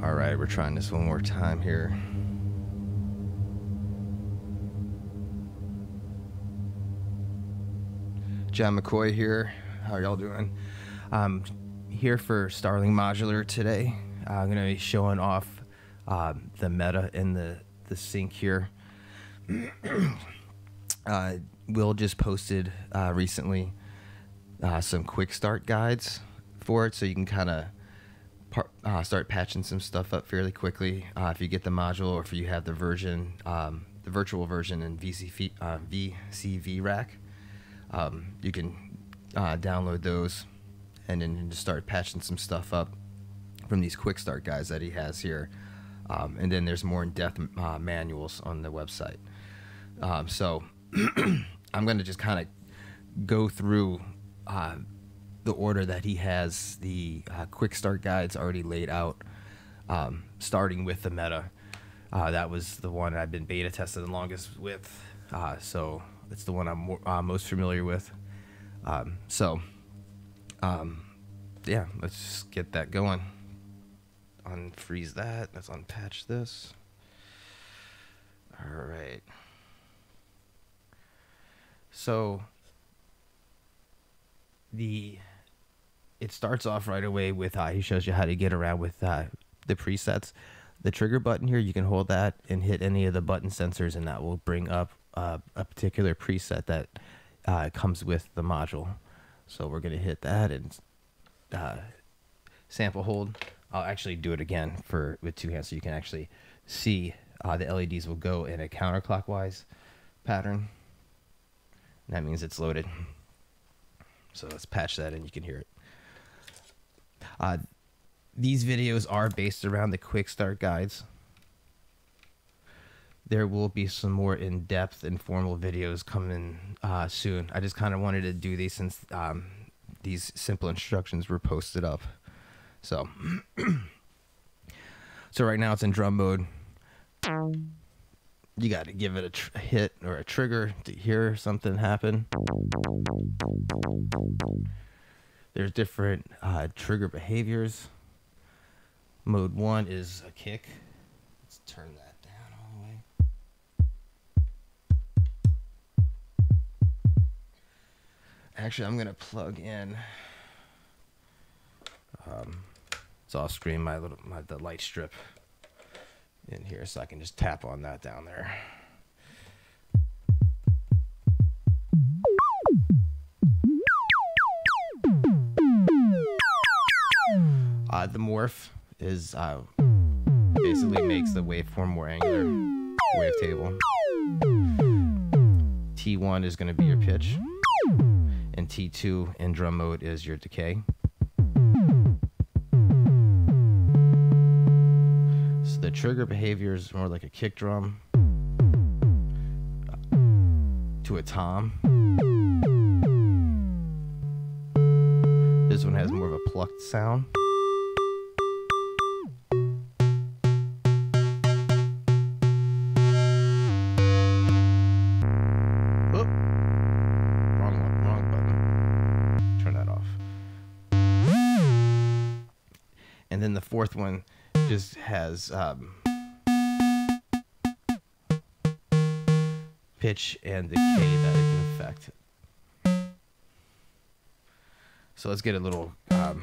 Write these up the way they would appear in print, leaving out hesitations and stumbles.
All right, we're trying this one more time here. John McCoy here. How are y'all doing? Here for Starling Modular today. I'm going to be showing off the meta in the sync here. Will just posted recently some quick start guides for it, so you can kind of start patching some stuff up fairly quickly if you get the module, or if you have the version, the virtual version in VCV Rack. You can download those and then just start patching some stuff up from these quick start guides that he has here. And then there's more in-depth manuals on the website. So I'm going to just kind of go through the order that he has the quick start guides already laid out, starting with the meta. That was the one I've been beta tested the longest with, so it's the one I'm most familiar with. Yeah, let's just get that going. Unfreeze that. Let's unpatch this. All right. So it starts off right away with he shows you how to get around with the presets. The trigger button here, you can hold that and hit any of the button sensors, and that will bring up a particular preset that comes with the module. So we're going to hit that and sample hold. I'll actually do it again with two hands so you can actually see the LEDs will go in a counterclockwise pattern. And that means it's loaded. So let's patch that and you can hear it. These videos are based around the quick start guides. There will be some more in-depth and formal videos coming soon. I just kind of wanted to do these since these simple instructions were posted up. So, so right now it's in drum mode. You got to give it a hit or a trigger to hear something happen. There's different trigger behaviors. Mode 1 is a kick. Let's turn that down all the way. Actually, I'm going to plug in. So I'll screen the light strip in here, so I can just tap on that down there. The morph is basically makes the waveform more angular, wavetable. T1 is going to be your pitch, and T2 in drum mode is your decay. So the trigger behavior is more like a kick drum to a tom. This one has more of a plucked sound. And then the fourth one just has pitch and decay that it can affect. So let's get a little, I'm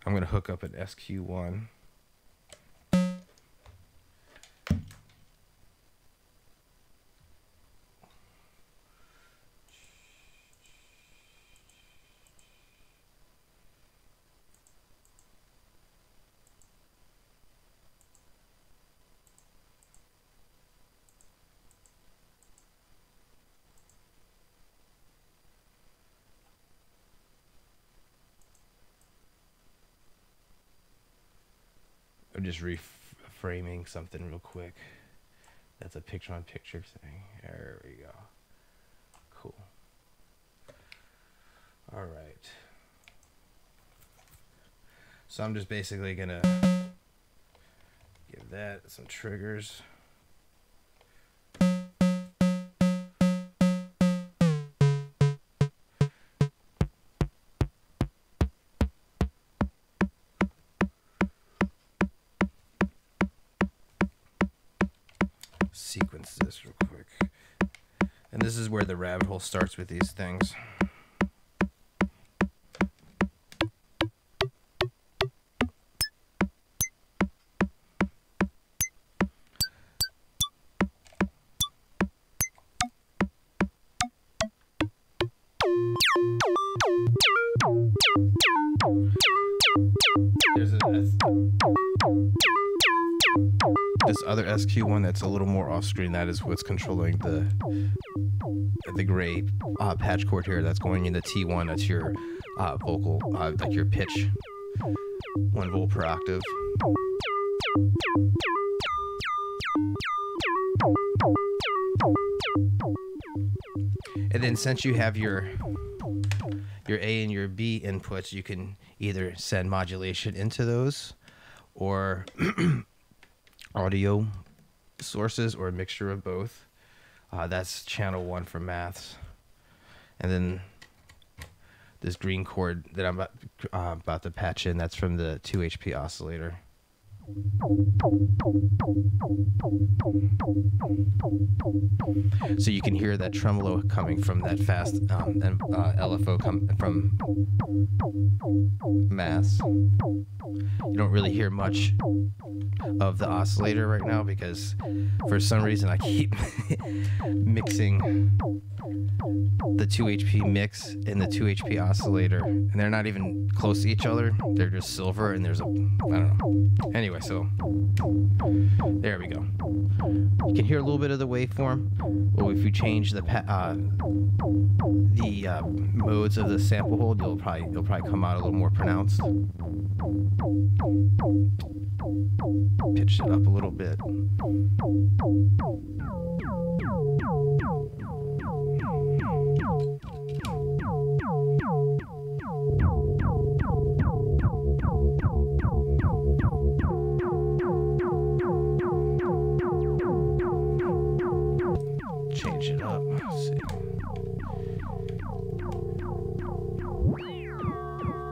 going to hook up an SQ1. I'm just reframing something real quick. That's a picture-on-picture thing. There we go. Cool. All right. So I'm just basically gonna give that some triggers. sense this real quick. And this is where the rabbit hole starts with these things. There's this other SQ one that's a little more off screen. That is what's controlling the gray patch cord here. That's going into T1. That's your vocal, like your pitch, 1 volt per octave. And then since you have your A and your B inputs, you can either send modulation into those or audio sources or a mixture of both. That's channel 1 for maths. And then this green cord that I'm about to patch in, that's from the 2 HP oscillator. So you can hear that tremolo coming from that fast and LFO from mass. You don't really hear much of the oscillator right now because for some reason I keep mixing the 2 HP mix and the 2 HP oscillator, and they're not even close to each other. They're just silver, and there's a, I don't know. Anyway, so there we go. You can hear a little bit of the waveform. Well, if you change the modes of the sample hold, you'll probably come out a little more pronounced. Pitch it up a little bit. Change it up. Let's see.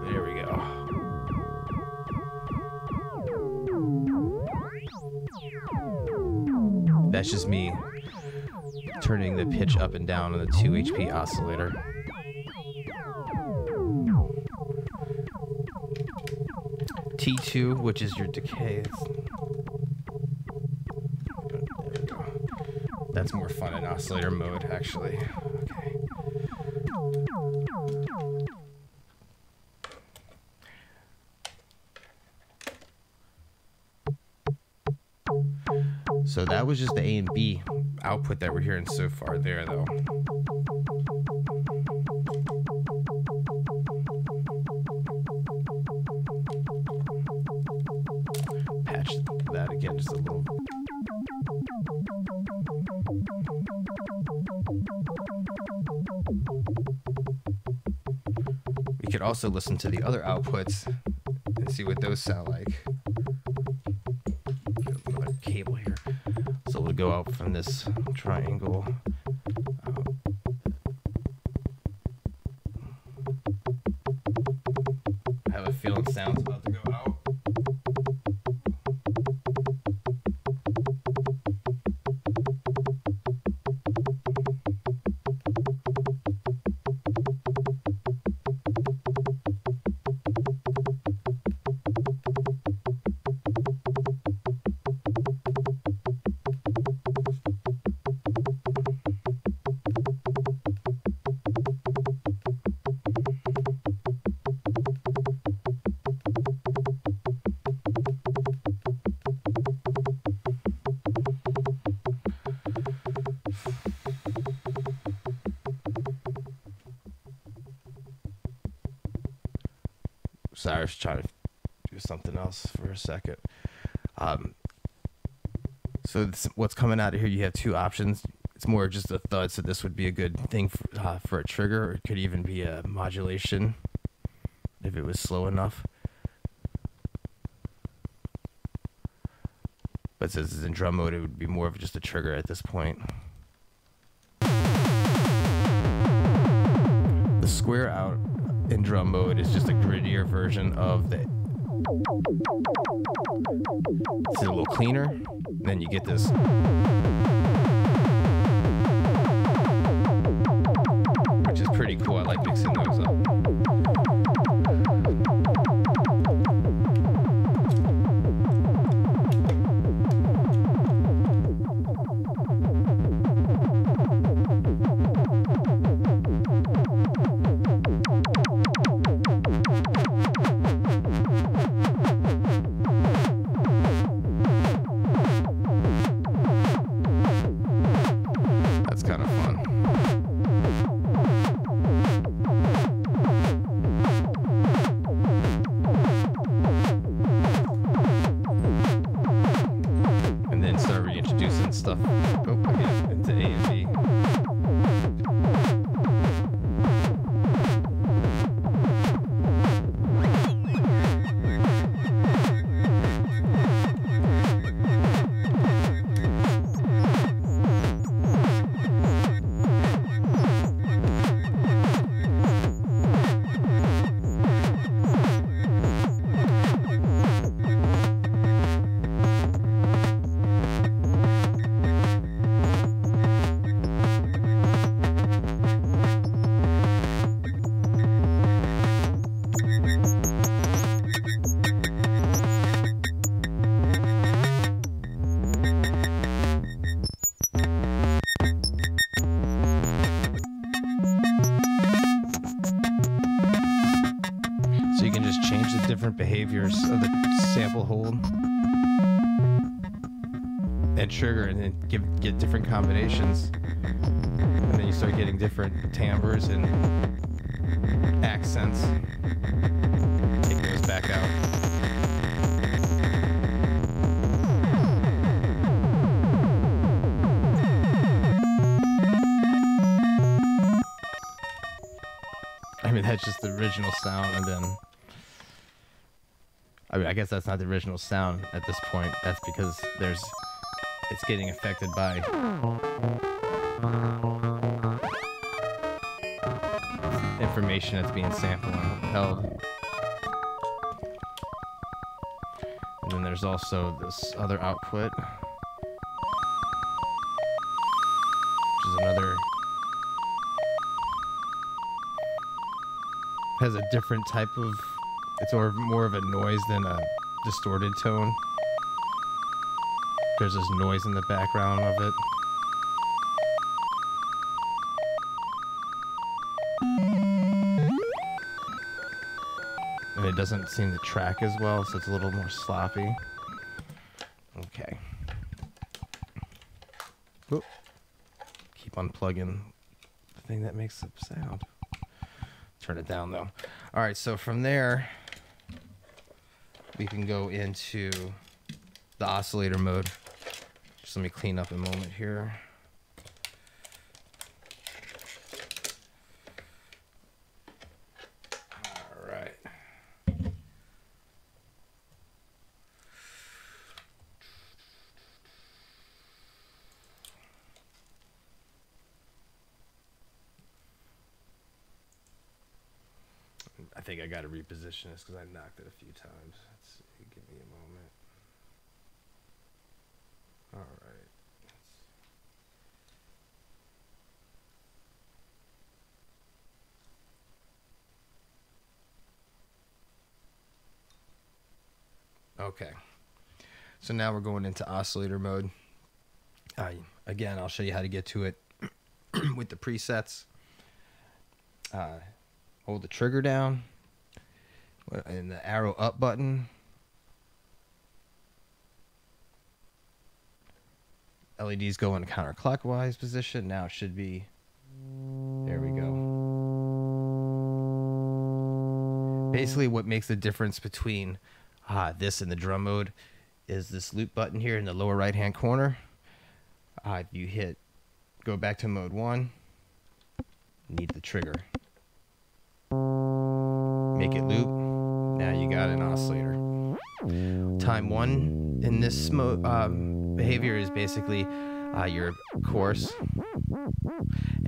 There we go. That's just me turning the pitch up and down on the 2 HP oscillator. T2, which is your decay. That's more fun in oscillator mode, actually. Okay. So that was just the A and B output that we're hearing so far there, though. Patch that again just a little. We could also listen to the other outputs and see what those sound like. Another cable here. So we'll go out from this triangle. I have a feeling sound's about to go out. Sorry, I was trying to do something else for a second. So what's coming out of here, you have 2 options. It's more just a thud, so this would be a good thing for a trigger, or it could even be a modulation if it was slow enough. But since it's in drum mode, it would be more of just a trigger at this point. The square out in drum mode is just a grittier version of the. It's a little cleaner. Then you get this pretty cool. I like mixing those up. That's kind of fun. And then start reintroducing stuff again into A and B. So you can just change the different behaviors of the sample hold and trigger, and then get different combinations, and then you start getting different timbres and accents. Take those back out. I mean, that's just the original sound, and then I guess that's not the original sound at this point. That's because it's getting affected by information that's being sampled and held. And then there's also this other output, which is another, has a different type of, it's more of a noise than a distorted tone. There's this noise in the background of it. And it doesn't seem to track as well, so it's a little more sloppy. Okay. Oop. Keep unplugging the thing that makes the sound. Turn it down though. All right, so from there, we can go into the oscillator mode. Just let me clean up a moment here. All right. I think I got to reposition this because I knocked it a few times. Let's see, give me a moment. All right. Okay. So now we're going into oscillator mode. Again, I'll show you how to get to it with the presets. Hold the trigger down and the arrow up button. LEDs go in a counterclockwise position. Now it should be, there we go. Basically what makes the difference between this and the drum mode is this loop button here in the lower right hand corner. If you go back to mode 1, need the trigger. Make it loop. Now you got an oscillator. Time 1 in this mode behavior is basically your coarse,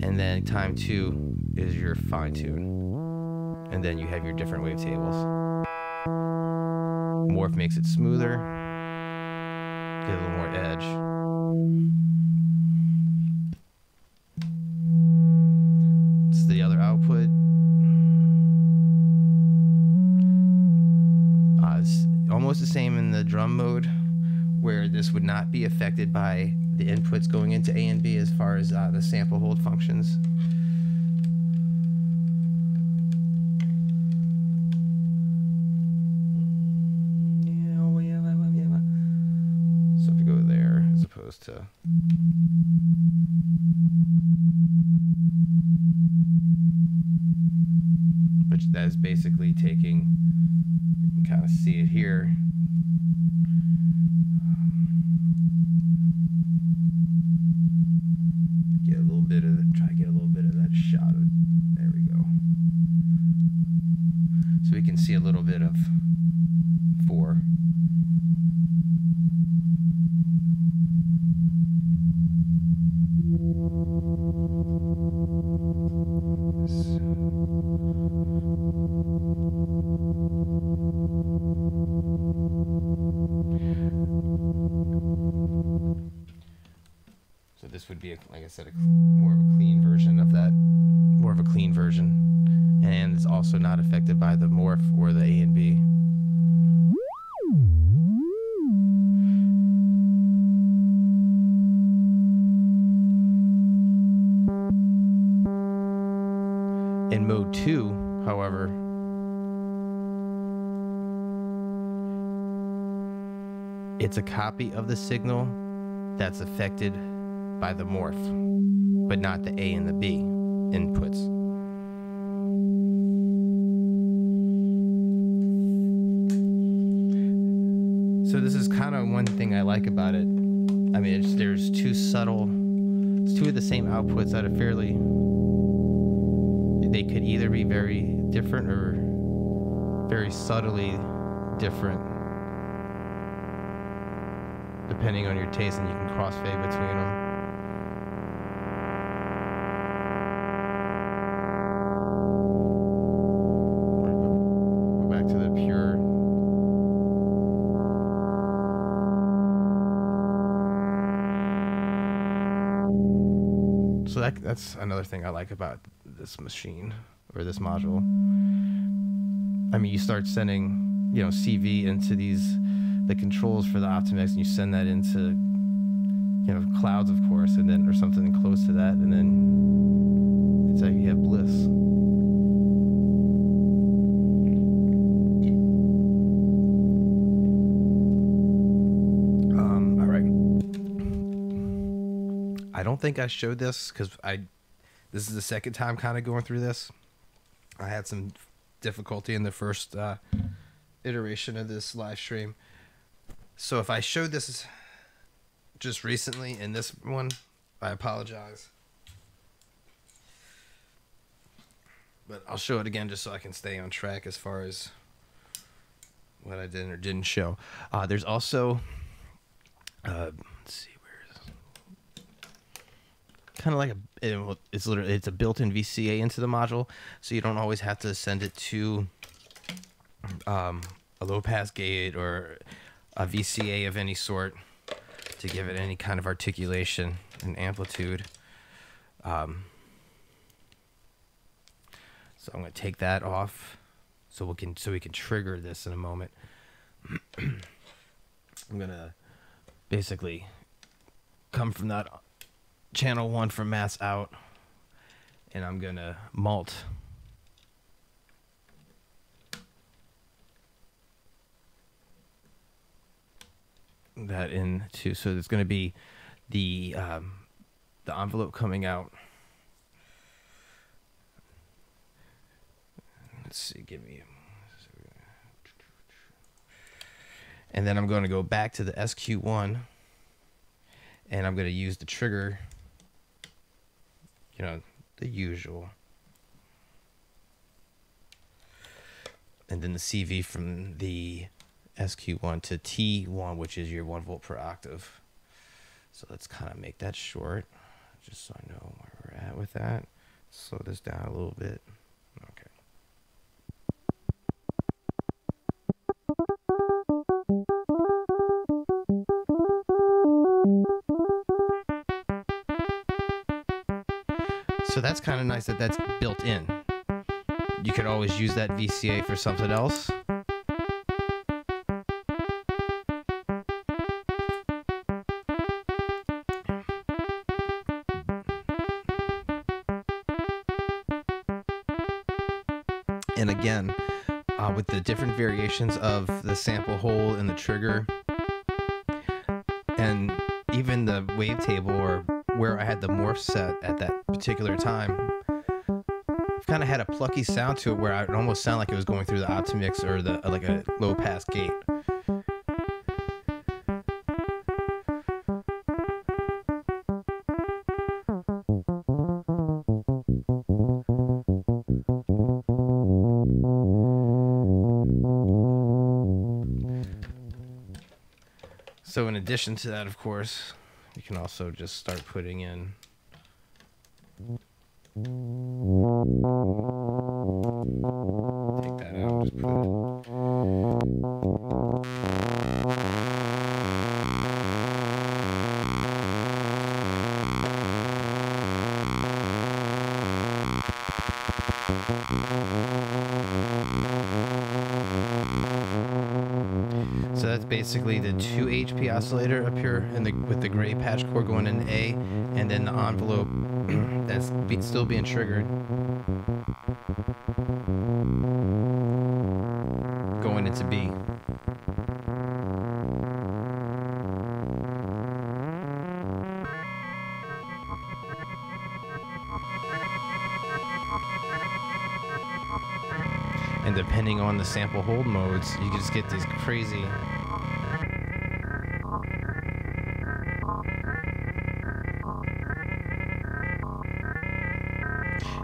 and then time 2 is your fine tune, and then you have your different wavetables. Morph makes it smoother, get a little more edge. This is the other output. almost the same in the drum mode, where this would not be affected by the inputs going into A and B as far as the sample hold functions. So if you go there as opposed to... which that is basically taking, you can kind of see it here. Get a little bit of, try to get a little bit of that shot of, there we go. So we can see a little bit of 4. So this would be, like I said, more of a clean version of that, more of a clean version, and it's also not affected by the morph or the A and B. In mode 2, however, it's a copy of the signal that's affected by the morph, but not the A and the B inputs. So this is kind of one thing I like about it. I mean, there's two of the same outputs that are fairly, they could either be very different or very subtly different, depending on your taste, and you can crossfade between them. Go back to the pure. So that's another thing I like about this machine, or this module. I mean, you start sending, you know, CV into the controls for the Optimex, and you send that into, you know, clouds, of course, and then, or something close to that, and then it's like you have bliss. All right. I don't think I showed this because this is the second time kind of going through this. I had some difficulty in the first iteration of this live stream. So if I showed this just recently in this one, I apologize. But I'll show it again just so I can stay on track as far as what I did or didn't show. There's also, let's see, where is it? Kind of like it's a built-in VCA into the module, so you don't always have to send it to a low-pass gate or a VCA of any sort to give it any kind of articulation and amplitude. So I'm going to take that off so we can trigger this in a moment. I'm going to basically come from that channel 1 from mass out, and I'm going to mult that into, so there's going to be the envelope coming out. Let's see, and then I'm going to go back to the SQ1, and I'm going to use the trigger, you know, the usual, and then the CV from the SQ1 to T1, which is your 1 volt per octave. So let's kind of make that short, just so I know where we're at with that. Slow this down a little bit. Okay. So that's kind of nice that that's built in. You could always use that VCA for something else. And again, with the different variations of the sample hole and the trigger, and even the wavetable or where I had the morph set at that particular time, I've kind of had a plucky sound to it where it almost sounded like it was going through the Optimix or the like a low pass gate. So in addition to that, of course, you can also just start putting in take that out, just put So that's basically the 2 HP oscillator up here with the gray patch core going in A, and then the envelope that's still being triggered going into B. And depending on the sample hold modes, you can just get these crazy.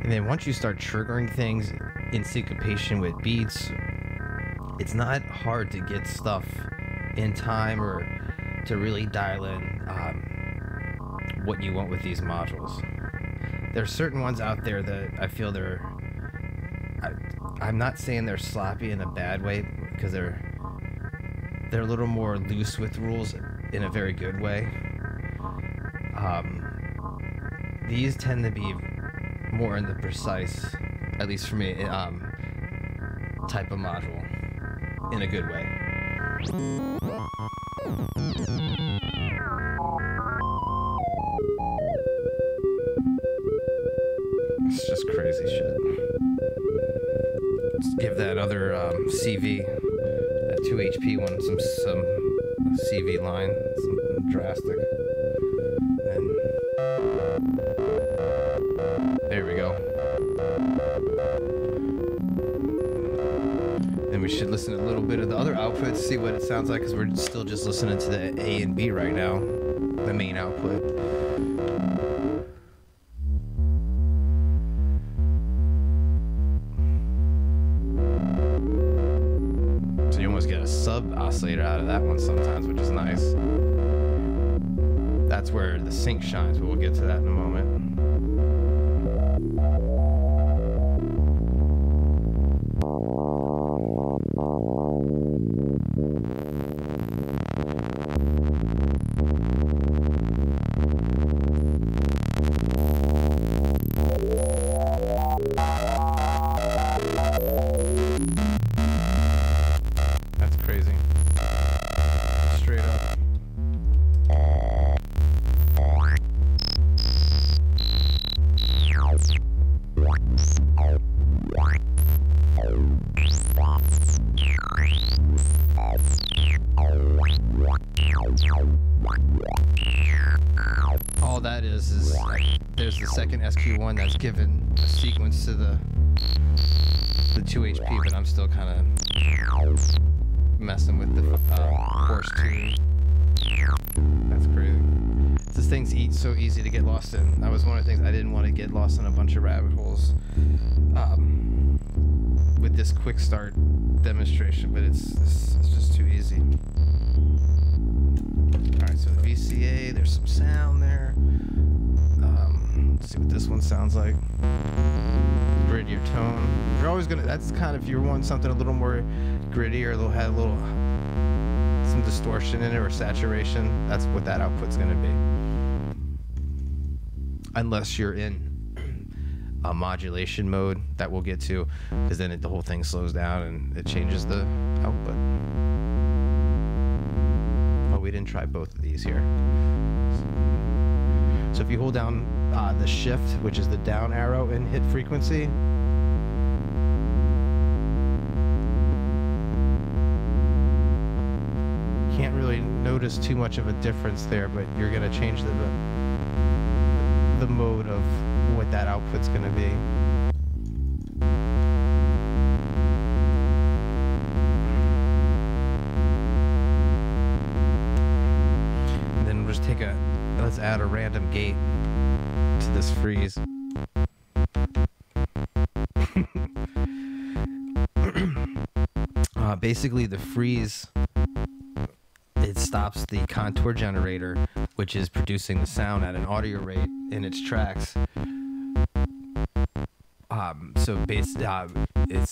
And then once you start triggering things in syncopation with beats, it's not hard to get stuff in time or to really dial in what you want with these modules. There's certain ones out there that I feel I'm not saying they're sloppy in a bad way, because they're a little more loose with rules in a very good way. These tend to be more in the precise, at least for me, type of module in a good way. It's just crazy shit. Let's give that other CV, that 2 HP one, some CV line, some drastic. And there we go. Then we should listen to a little bit of the other outputs, see what it sounds like, because we're still just listening to the A and B right now, the main output. Oscillator out of that one sometimes, which is nice. That's where the sync shines, but we'll get to that in a moment. All that is there's the second SQ1 that's given a sequence to the 2 HP, but I'm still kind of messing with the course 2. That's crazy. This thing's so easy to get lost in. That was one of the things I didn't want to get lost in a bunch of rabbit holes with this quick start demonstration, but it's just too easy. Alright, so the VCA, there's some sound there. Let's see what this one sounds like. Grittier tone. You're always gonna, that's kind of, if you want something a little more gritty or have some distortion in it or saturation, that's what that output's gonna be. Unless you're in a modulation mode that we'll get to, because then the whole thing slows down and it changes the output. Oh, we didn't try both of these here. So if you hold down the shift, which is the down arrow, and hit frequency, notice too much of a difference there, but you're gonna change the mode of what that output's gonna be. And then we'll just let's add a random gate to this freeze. Basically the freeze, it stops the contour generator, which is producing the sound at an audio rate in its tracks.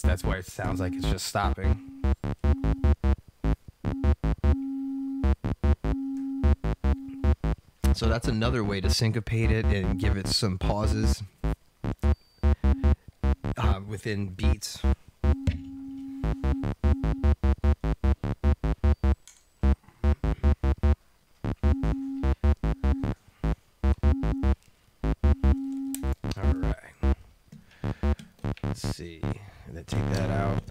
That's why it sounds like it's just stopping. So that's another way to syncopate it and give it some pauses within beats. Let's see, and then take that out,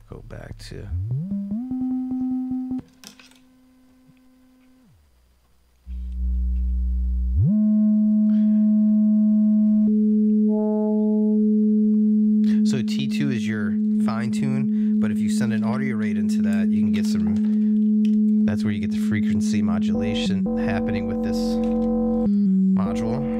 go back to so T2 is your fine tune, but if you send an audio rate into that, you can get some, that's where you get the frequency modulation happening with this module.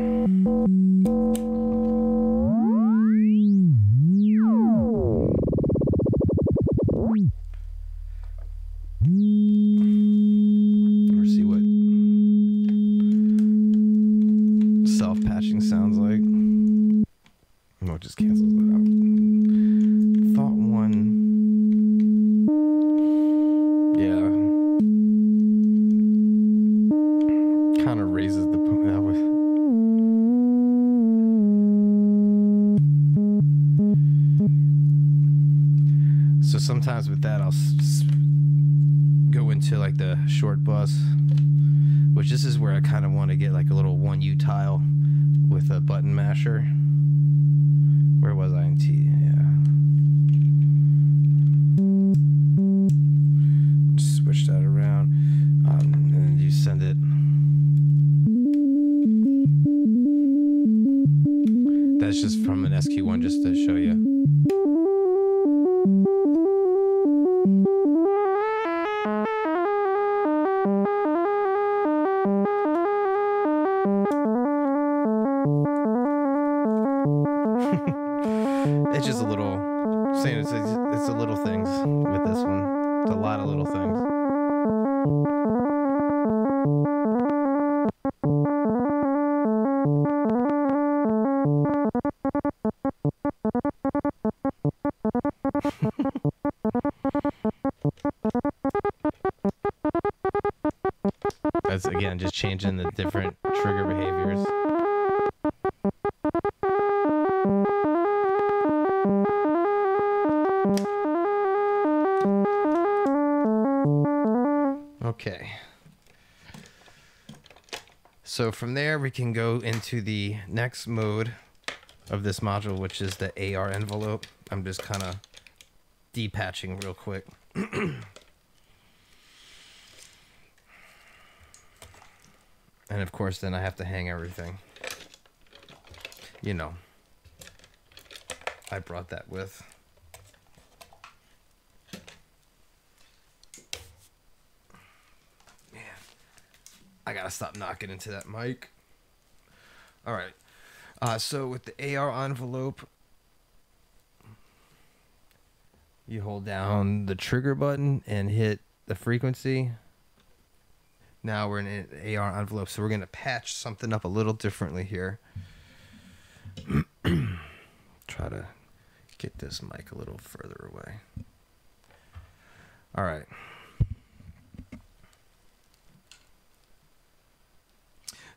Sometimes with that, I'll go into like the short bus, which this is where I kind of want to get like a little 1U tile with a button masher. Where was I in T? Yeah. Just switch that around, and then you send it. That's just from an SQ1, just to show you. It's just a little, saying it's a little things with this one. It's a lot of little things. That's again just changing the different trigger behaviors. Okay, so from there we can go into the next mode of this module, which is the AR envelope. I'm just kind of depatching real quick. And of course then I have to hang everything. You know, I brought that with. I gotta stop knocking into that mic. All right. So with the AR envelope, you hold down the trigger button and hit the frequency. Now we're in an AR envelope, so we're gonna patch something up a little differently here. Try to get this mic a little further away. All right.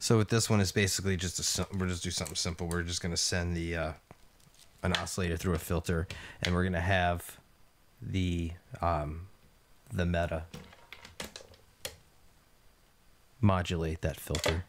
So with this one, it's basically just we're just do something simple. We're just going to send the an oscillator through a filter, and we're going to have the meta modulate that filter.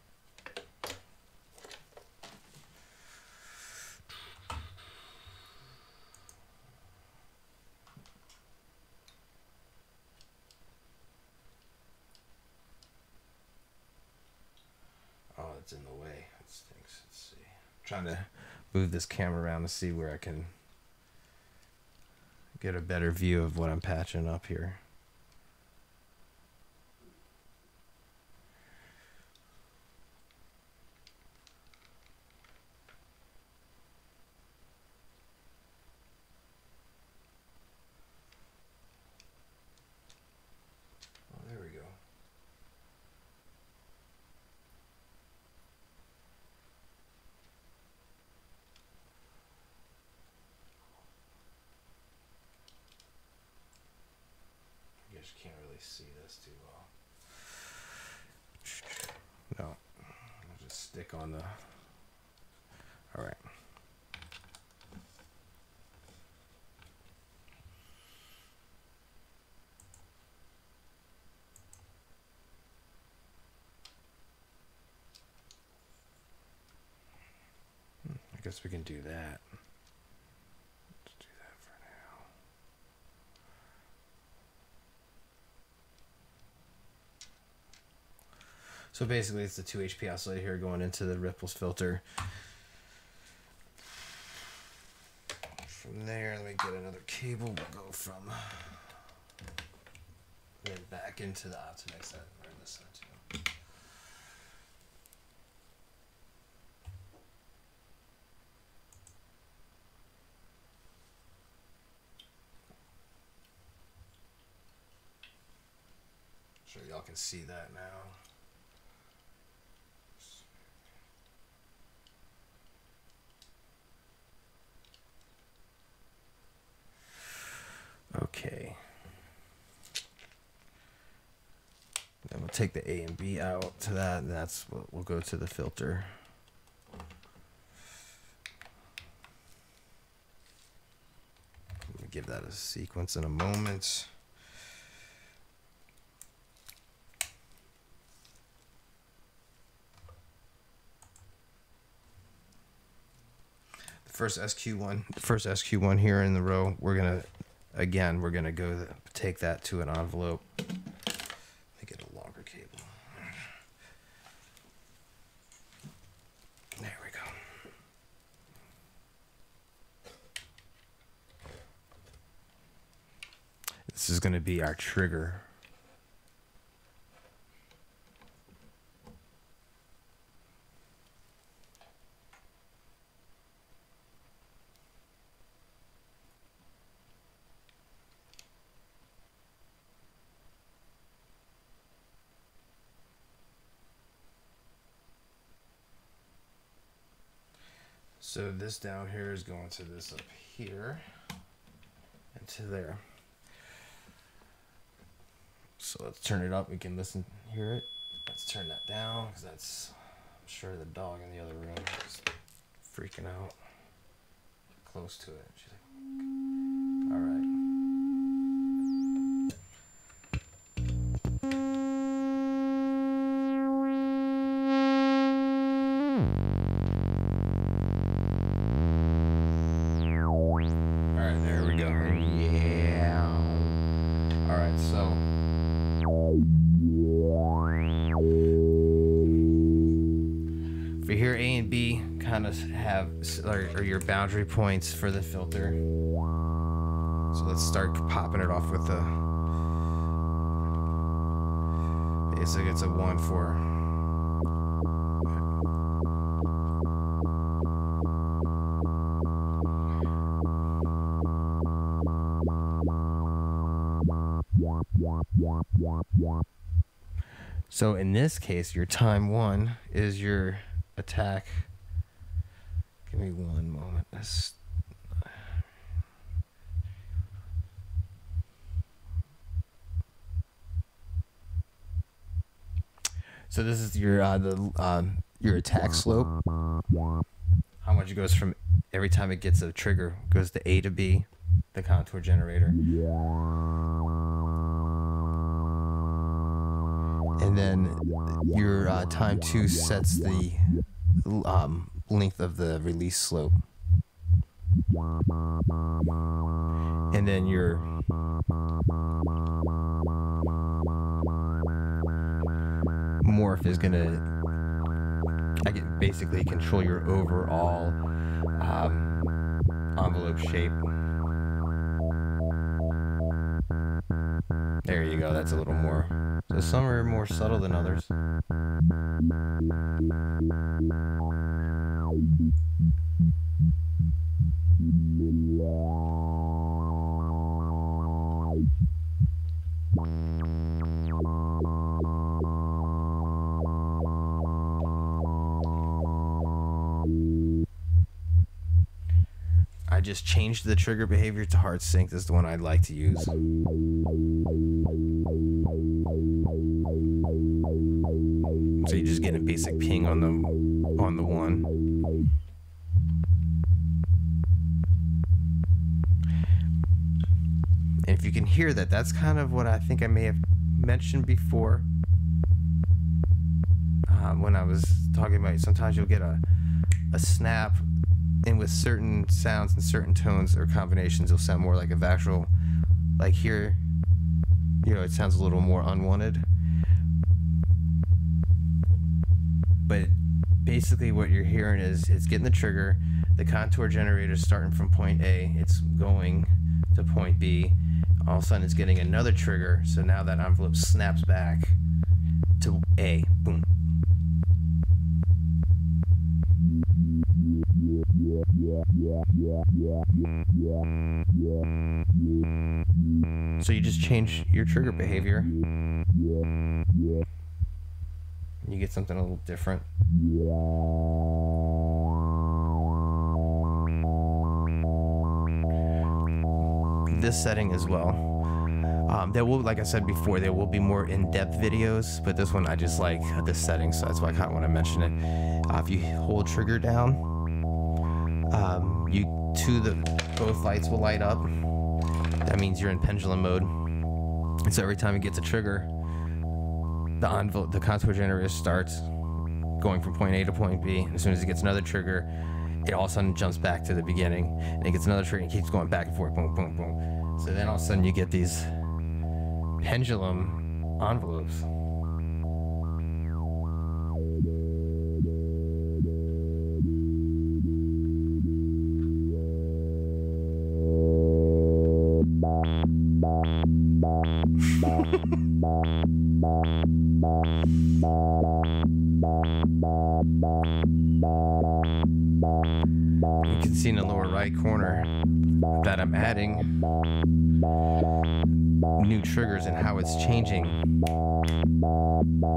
trying to move this camera around to see where I can get a better view of what I'm patching up here. Oh, there we go. I guess you can't really see this too well. No, I'll just stick on the. All right. I guess we can do that. Let's do that for now. So basically it's the 2 HP oscillator here going into the ripples filter. From there, let me get another cable. We'll go from then back into the next side, or this side too. Sure y'all can see that now. Okay. Then we'll take the A and B out to that, and that's what we'll go to the filter. We'll give that a sequence in a moment. First SQ1 here in the row, we're gonna go take that to an envelope. Let me get a longer cable. There we go. This is gonna be our trigger. So this down here is going to this up here and to there. So let's turn it up. We can listen, hear it. Let's turn that down because that's, I'm sure the dog in the other room is freaking out. Close to it. She's like, all right. Or your boundary points for the filter. So let's start popping it off with the. Basically, it's a 1 for. So in this case, your time 1 is your attack. Give me one moment. So this is your attack slope. How much it goes from every time it gets a trigger goes to A to B, the contour generator. And then your time 2 sets the length of the release slope. And then your morph is gonna I can basically control your overall envelope shape. There you go, that's a little more. So some are more subtle than others. I just changed the trigger behavior to hard sync. This is the one I'd like to use. So you just get a basic ping on the one. And if you can hear that, that's kind of what I think I may have mentioned before when I was talking about sometimes you'll get a snap, and with certain sounds and certain tones or combinations, it'll sound more like a actual, like here, it sounds a little more unwanted. But basically what you're hearing is it's getting the trigger, the contour generator is starting from point A, it's going to point B, all of a sudden it's getting another trigger, so now that envelope snaps back to A, boom. So you just change your trigger behavior. You get something a little different. This setting as well. There will, like I said before, there will be more in-depth videos, but this one I just like this setting, so that's why I kind of want to mention it. If you hold trigger down, both lights will light up. That means you're in pendulum mode. And so every time it gets a trigger, the contour generator starts going from point A to point B. As soon as it gets another trigger, it all of a sudden jumps back to the beginning, and it gets another trigger and keeps going back and forth, boom, boom, boom. So then all of a sudden you get these pendulum envelopes. You can see in the lower right corner that I'm adding new triggers and how it's changing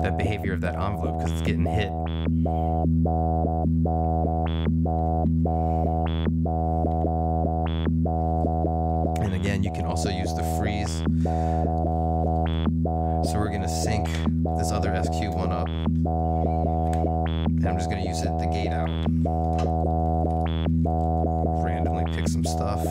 the behavior of that envelope because it's getting hit. And again, you can also use the freeze. So we're going to sync this other SQ1 up. And I'm just going to use the gate out. Randomly pick some stuff.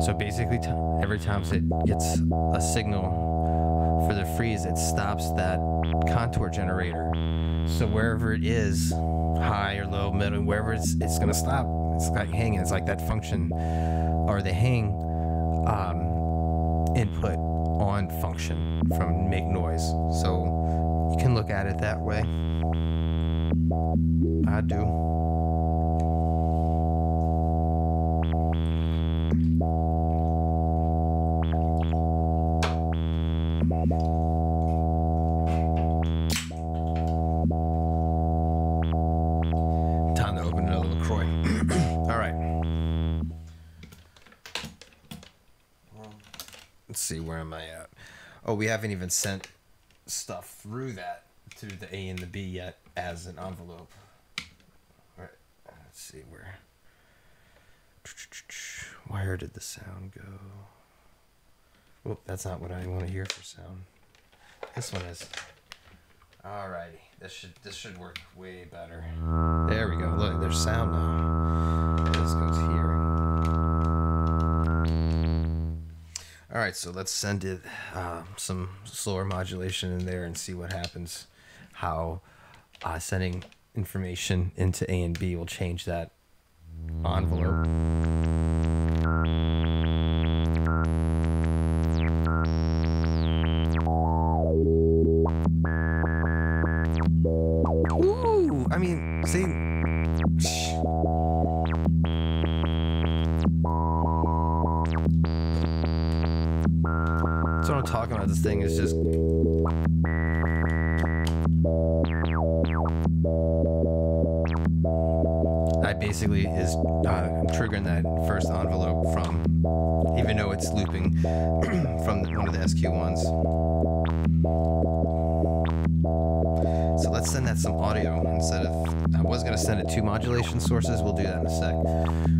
So basically, every time it gets a signal for the freeze, it stops that contour generator. So wherever it is, high or low, middle, wherever it's going to stop. It's like hanging. It's like that function or the hang input on function from make noise. So you can look at it that way. I do. Time to open another LaCroix. All right. Let's see, where am I at? Oh, we haven't even sent stuff through that to the A and the B yet as an envelope. All right. Let's see where did the sound go? Oh, that's not what I want to hear for sound. This one is. Alrighty, this should work way better. There we go. Look, there's sound now. This goes here. All right, so let's send it some slower modulation in there and see what happens. How sending information into A and B will change that envelope. Ooh, I mean, see. That's what I'm talking about. This thing is just. I basically is triggering that first envelope from, even though it's looping from one of the SQ1s. So let's send that some audio instead of. I was going to send it 2 modulation sources. We'll do that in a sec.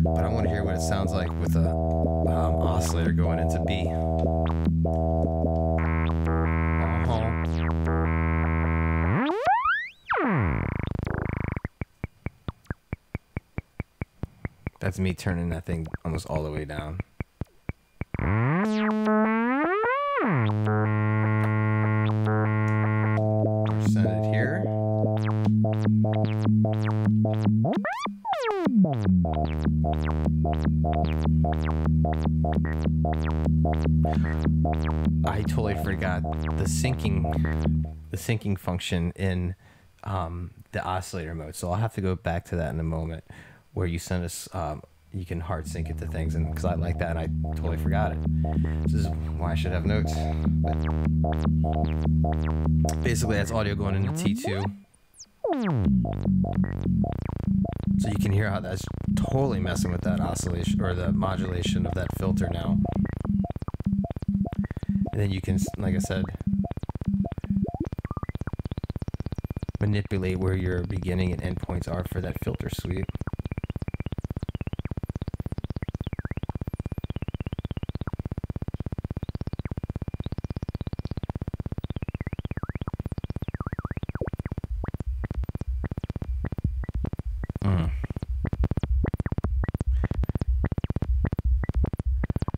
But I want to hear what it sounds like with a oscillator going into B. That's me turning that thing almost all the way down. Send it here. I totally forgot the syncing function in the oscillator mode. So I'll have to go back to that in a moment, where you send us, you can hard sync it to things, and because I like that, and I totally forgot it. This is why I should have notes. But basically, that's audio going into T2. So you can hear how that's totally messing with that oscillation, or the modulation of that filter now. And then you can, like I said, manipulate where your beginning and end points are for that filter suite.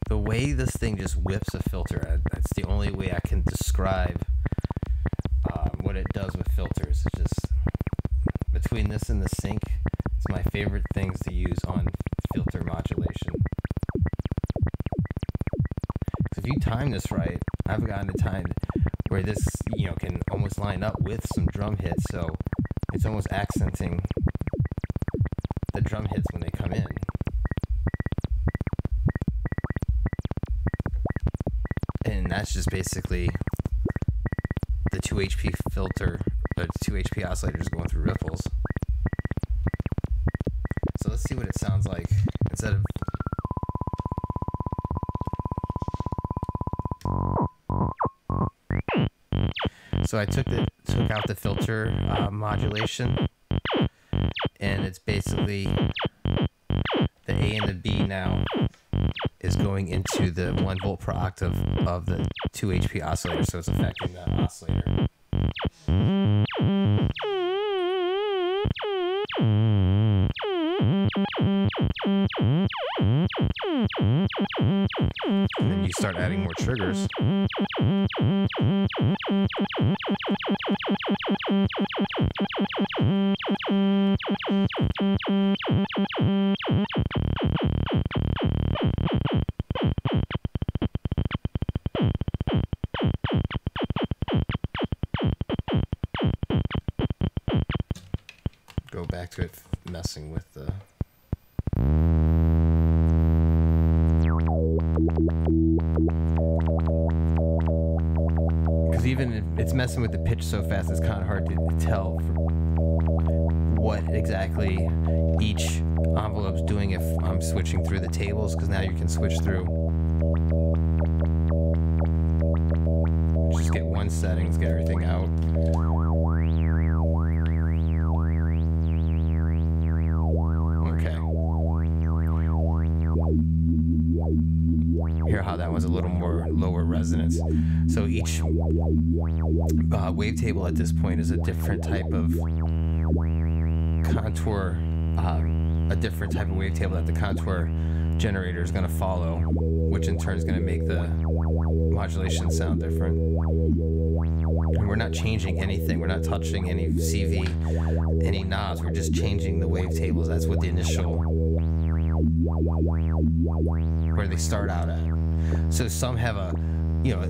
The way this thing just whips a filter, that's the only way I can describe what it does with filters. It's just, between this and the sync, it's my favorite things to use on filter modulation. If you time this right, I've gotten it timed where this, can almost line up with some drum hits, so it's almost accenting the drum hits when they come in. And that's just basically the 2 HP filter, but 2 HP oscillators going through ripples. So let's see what it sounds like instead of. So I took out the filter modulation, and it's basically the A and the B now is going into the 1 volt per octave of the 2 HP oscillator, so it's affecting the oscillator. And then you start adding more triggers. Go back to it messing with the. Because even if it's messing with the pitch so fast, it's kind of hard to tell what exactly each envelope's doing if I'm switching through the tables, because now you can switch through. Just get one settings, get everything out. Hear how that was a little more lower resonance. So each wavetable at this point is a different type of contour, a different type of wavetable that the contour generator is going to follow, which in turn is going to make the modulation sound different. And we're not changing anything. We're not touching any CV, any knobs. We're just changing the wavetables. That's what the initial, where they start out at. So some have a, you know,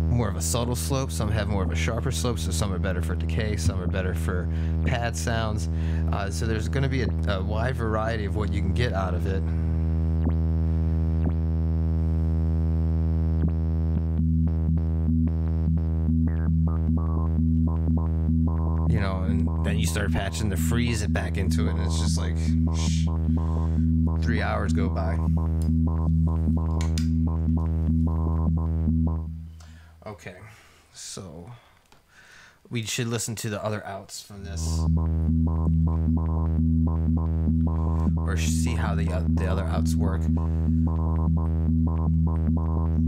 more of a subtle slope, some have more of a sharper slope, so some are better for decay, some are better for pad sounds. So there's going to be a wide variety of what you can get out of it. You know, and then you start patching to freeze it back into it, and it's just like 3 hours go by. Okay, so we should listen to the other outs from this, or see how the other outs work.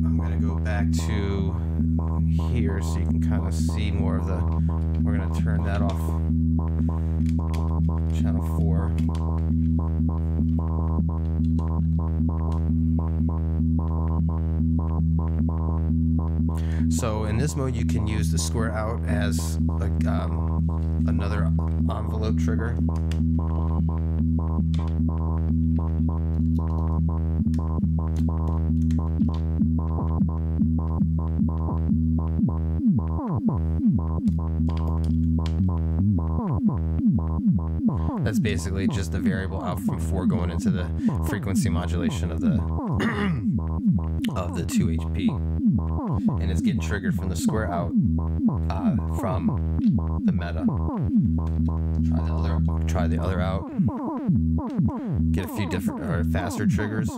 I'm gonna go back to here so you can kind of see more of the. We're gonna turn that off. Channel 4. So in this mode, you can use the square out as like another envelope trigger. That's basically just the variable out from 4 going into the frequency modulation of the of the 2HP, and it's getting triggered from the square out from the meta. Try the other out. Get a few different or faster triggers.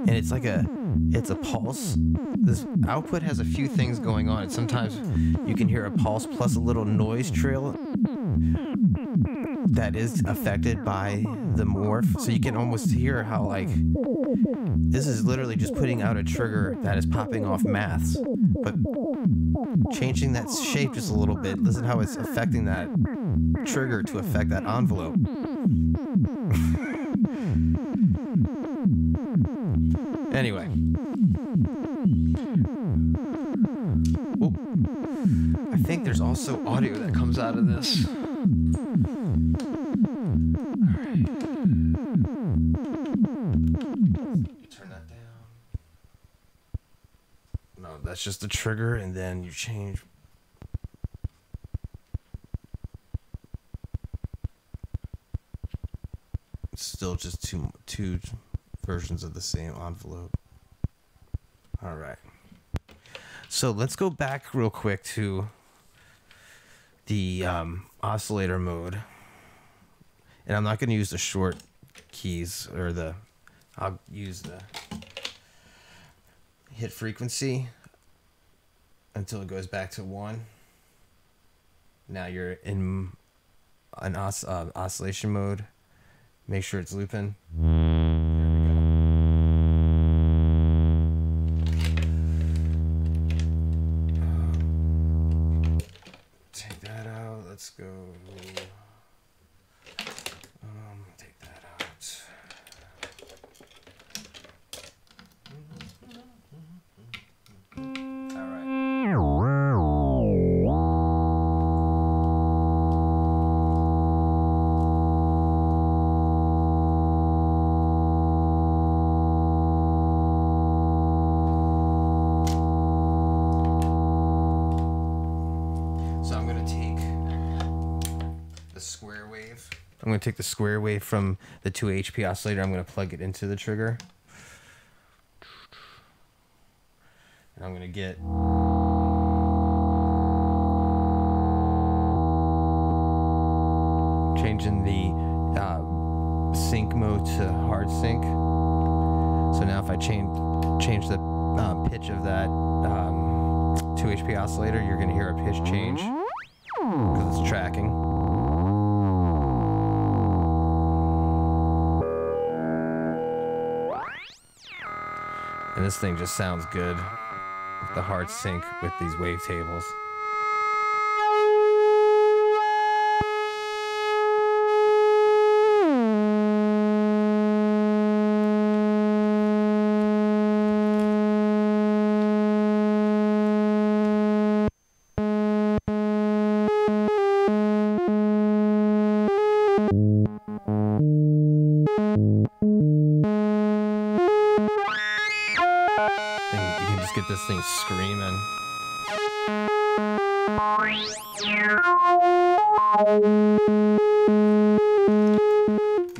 And it's like it's a pulse. This output has a few things going on, and sometimes you can hear a pulse plus a little noise trail that is affected by the morph. So you can almost hear how, like, this is literally just putting out a trigger that is popping off maths, but changing that shape just a little bit. Listen how it's affecting that trigger to affect that envelope. Anyway. Ooh. I think there's also audio that comes out of this. Alright. Turn that down. No, that's just the trigger, and then you change. It's still just two versions of the same envelope. All right. So let's go back real quick to the oscillator mode. And I'm not going to use the short keys or I'll use the hit frequency until it goes back to 1. Now you're in an oscillation mode. Make sure it's looping. Take that out. Let's go. Take that out. All right. I'm going to take the square wave from the 2HP oscillator. I'm going to plug it into the trigger. And I'm going to get... changing the sync mode to hard sync. So now if I change the pitch of that 2HP oscillator, you're going to hear a pitch change because it's tracking. And this thing just sounds good with the hard sync with these wavetables. get this thing screaming.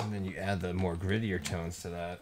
And then you add the more grittier tones to that.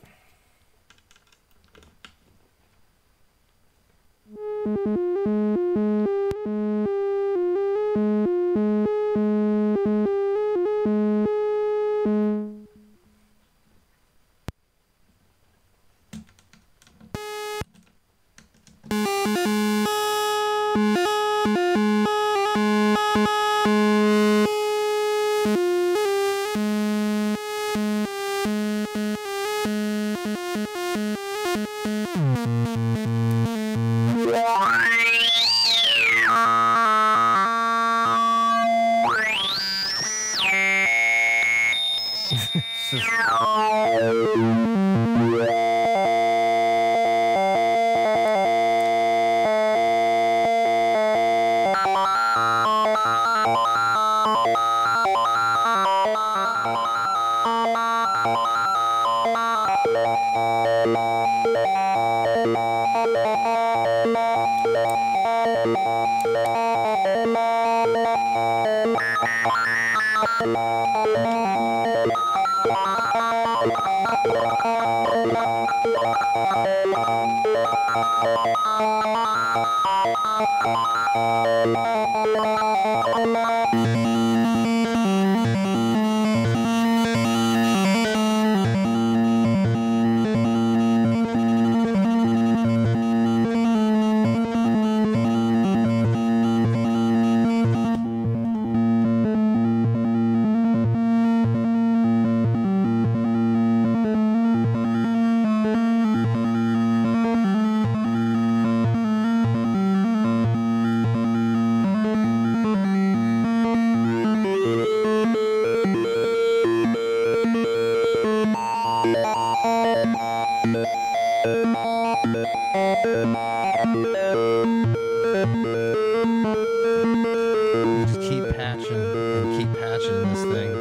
Just keep patching and keep patching this thing.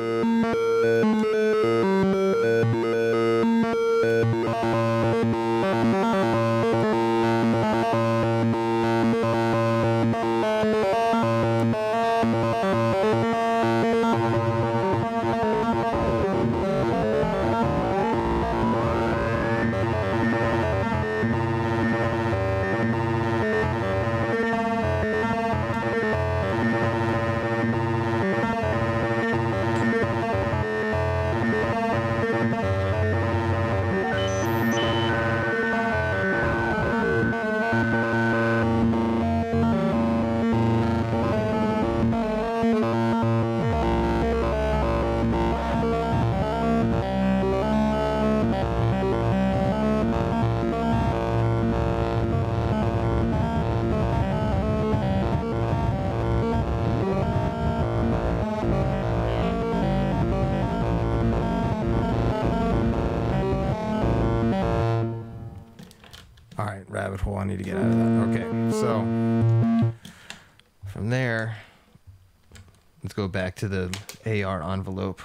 Rabbit hole I need to get out of that. Okay, so from there, let's go back to the AR envelope.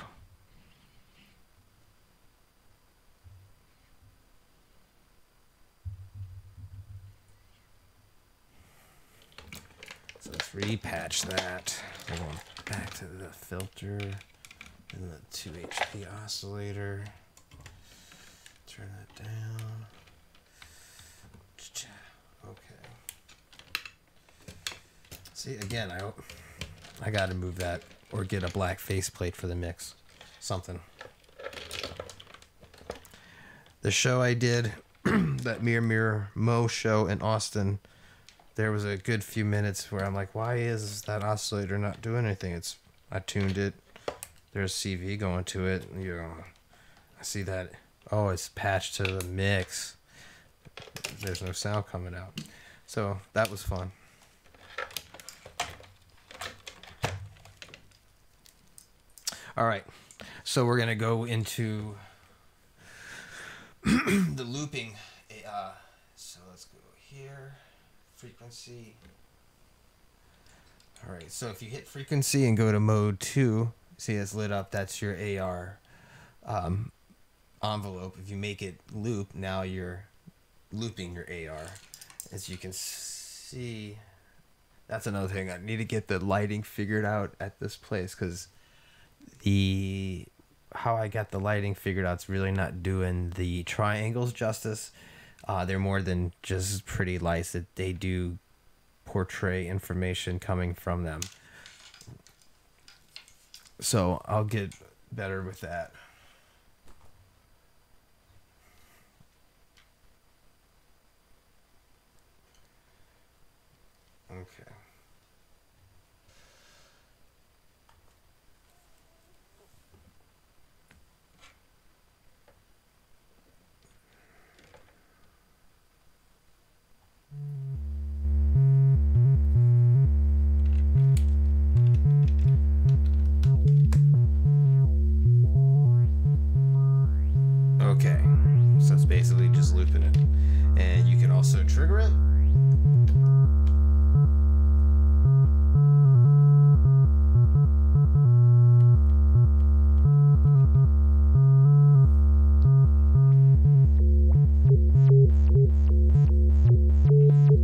So let's repatch that. We're going back to the filter and the 2 HP oscillator. Turn that down. Okay. See, again, I got to move that or get a black faceplate for the mix. Something. The show I did, that Mirror Mo show in Austin, there was a good few minutes where I'm like, why is that oscillator not doing anything? I tuned it. There's CV going to it. You know, I see that. Oh, it's patched to the mix. There's no sound coming out. So that was fun. All right. So we're going to go into the looping. So let's go here. Frequency. All right. So if you hit frequency and go to mode 2, see it's lit up. That's your AR envelope. If you make it loop, now you're looping your AR. as you can see, that's another thing. I need to get the lighting figured out at this place, because how I got the lighting figured out is really not doing the triangles justice. They're more than just pretty lights, that they do portray information coming from them. So I'll get better with that. Okay. Okay, so it's basically just looping it. And you can also trigger it.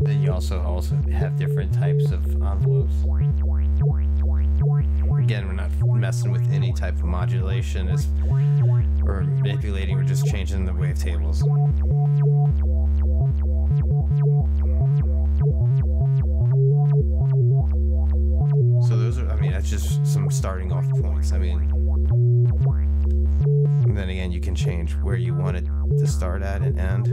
Then you also have different types of envelopes. Again, we're not messing with any type of modulation or manipulating, we're just changing the wavetables. So those are, I mean, that's just some starting off points. I mean, and then again, you can change where you want it to start at and end.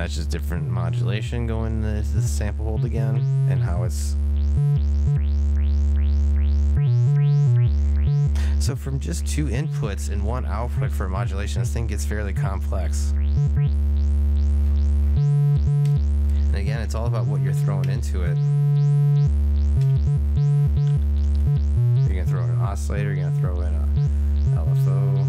Just different modulation going to the sample hold again, and how it's so from just 2 inputs and 1 output for modulation, this thing gets fairly complex. And again, it's all about what you're throwing into it. You're gonna throw in an oscillator, you're gonna throw in a LFO.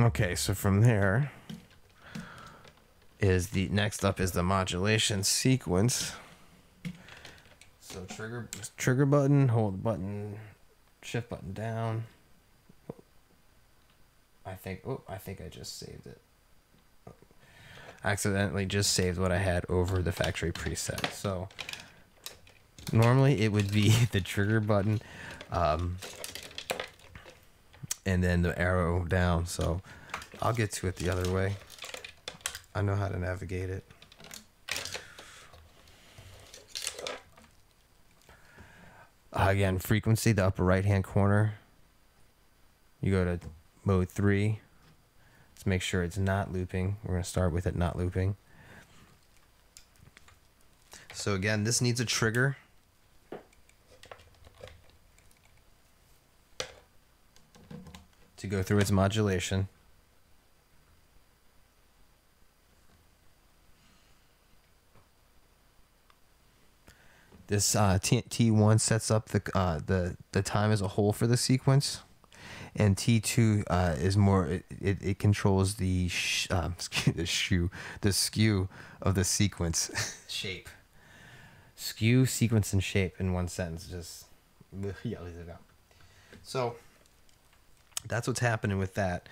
Okay, so from there is the next up is the modulation sequence. So trigger button, hold button, shift button down. I think I just saved it. I accidentally just saved what I had over the factory preset. So normally it would be the trigger button and then the arrow down. So I'll get to it the other way. I know how to navigate it. Again, frequency, the upper right hand corner. You go to mode 3. Let's make sure it's not looping. We're going to start with it not looping. So again, this needs a trigger. To go through its modulation. This T1 sets up the time as a whole for the sequence, and T2 is more. It controls the skew of the sequence shape. Skew, sequence, and shape in one sentence. Just yells it out. So that's what's happening with that.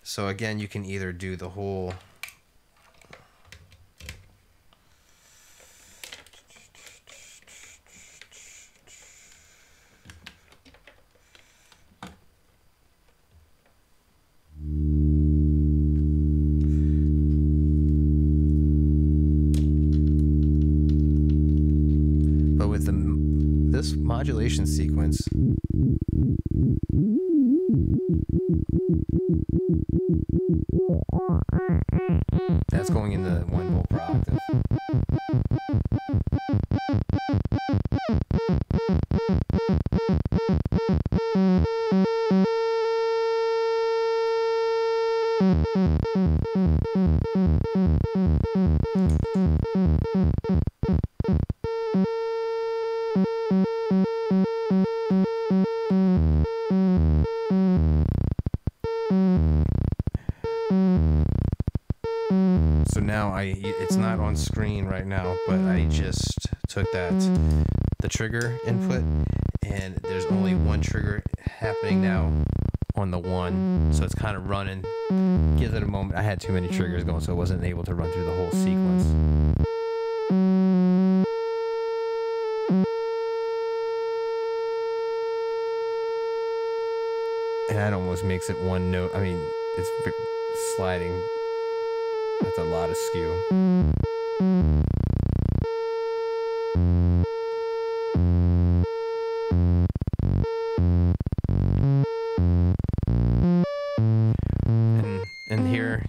So again, you can either do the whole. this modulation sequence, that's going in the 1 volt per octave. So now it's not on screen right now, but I just took the trigger input, and there's only one trigger happening now on the 1, so it's kind of running, gives it a moment. I had too many triggers going, so I wasn't able to run through the whole sequence. And that almost makes it 1 note. I mean, it's sliding. That's a lot of skew. And here,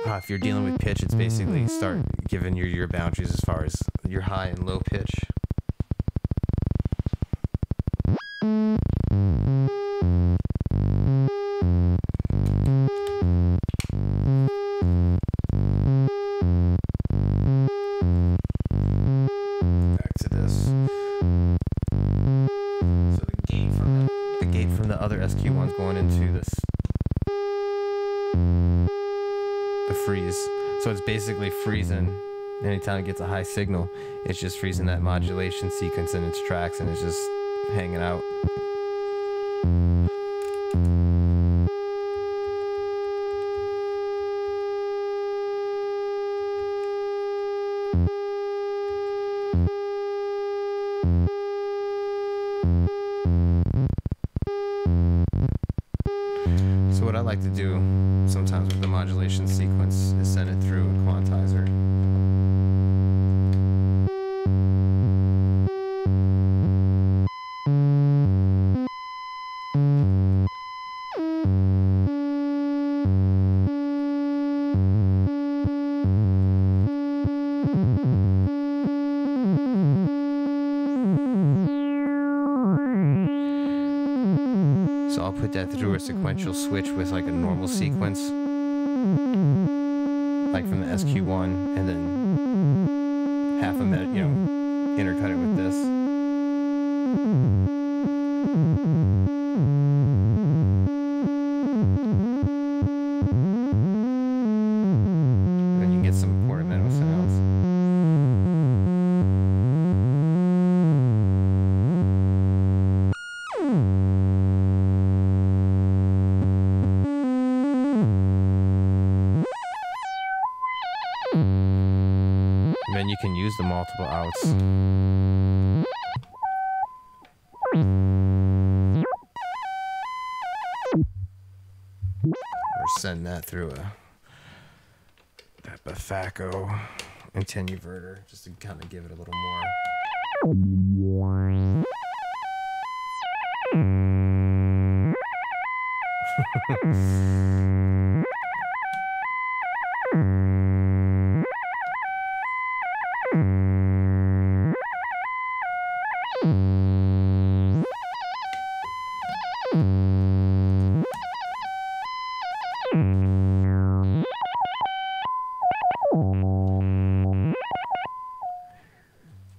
if you're dealing with pitch, it's basically start giving your boundaries as far as your high and low pitch. Back to this. So the gate from the other SQ1's going into this, the freeze. So it's basically freezing. Anytime it gets a high signal, it's just freezing that modulation sequence in its tracks, and it's just hanging out. So what I like to do sometimes with the modulation sequence is send it through a quantizer. So I'll put that through a sequential switch with like a normal sequence, like from the SQ1, and then half a minute, intercut it with this. And then you can get some portamento sounds. And then you can use the multiple outs. Or send that through that Baffaco attenuverter just to kind of give it a little more.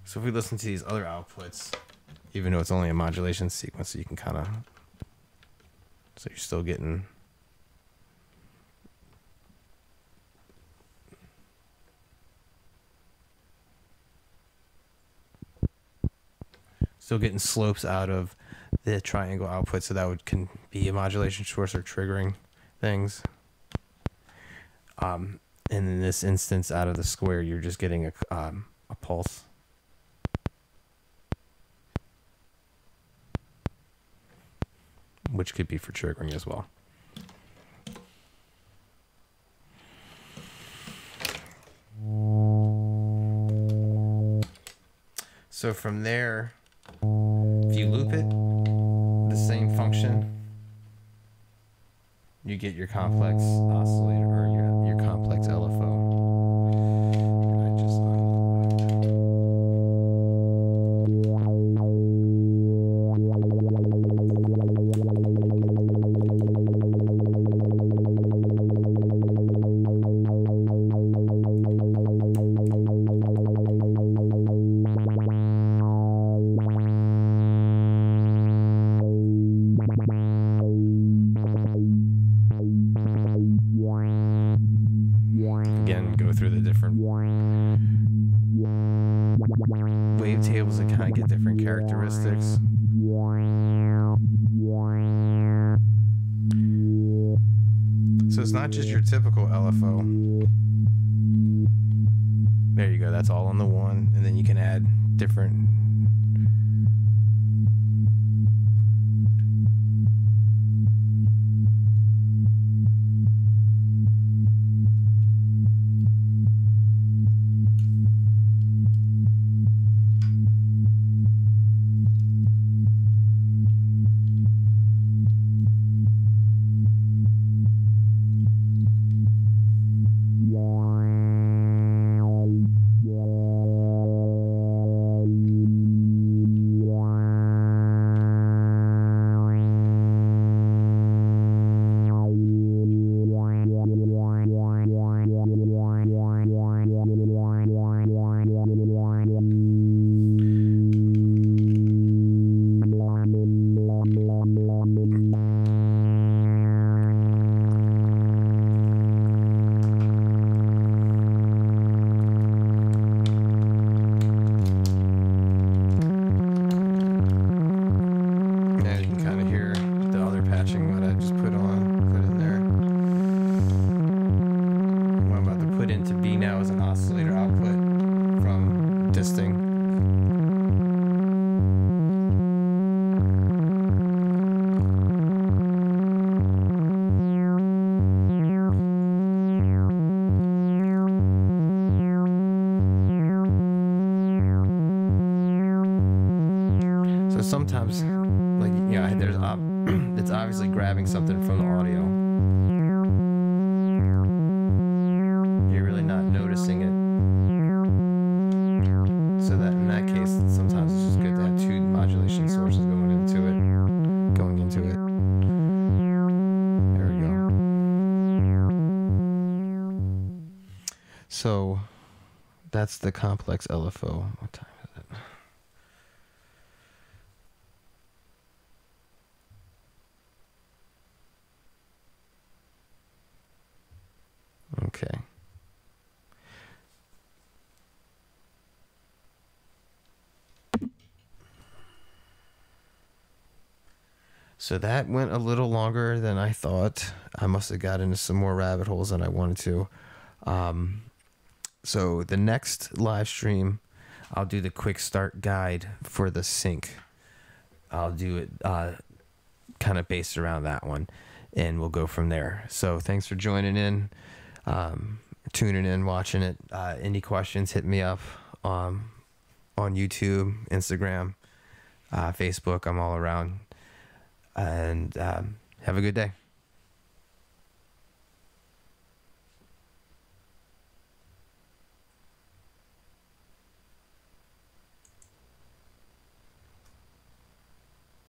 So if we listen to these other outputs, even though it's only a modulation sequence, so you can kind of, so you're still getting, slopes out of the triangle output, so that can be a modulation source or triggering things. And in this instance, out of the square, you're just getting a pulse. Which could be for triggering as well. So from there, if you loop it, the same function, you get your complex oscillator or your complex LFO. And I just again go through the different wavetables that kind of get different characteristics. So it's not just your typical LFO. There you go, that's all on the one, and then you can add different sometimes, like, you know, there's it's obviously grabbing something from the audio. You're really not noticing it. So that in that case, sometimes it's just good to have two modulation sources going into it. There we go. So that's the complex LFO. What time is it? Okay. So that went a little longer than I thought. I must have got into some more rabbit holes than I wanted to. So the next live stream, I'll do the quick start guide for the sync. I'll do it kind of based around that one, and we'll go from there. So thanks for joining in, tuning in, watching it. Any questions, hit me up on YouTube, Instagram, Facebook. I'm all around. And have a good day.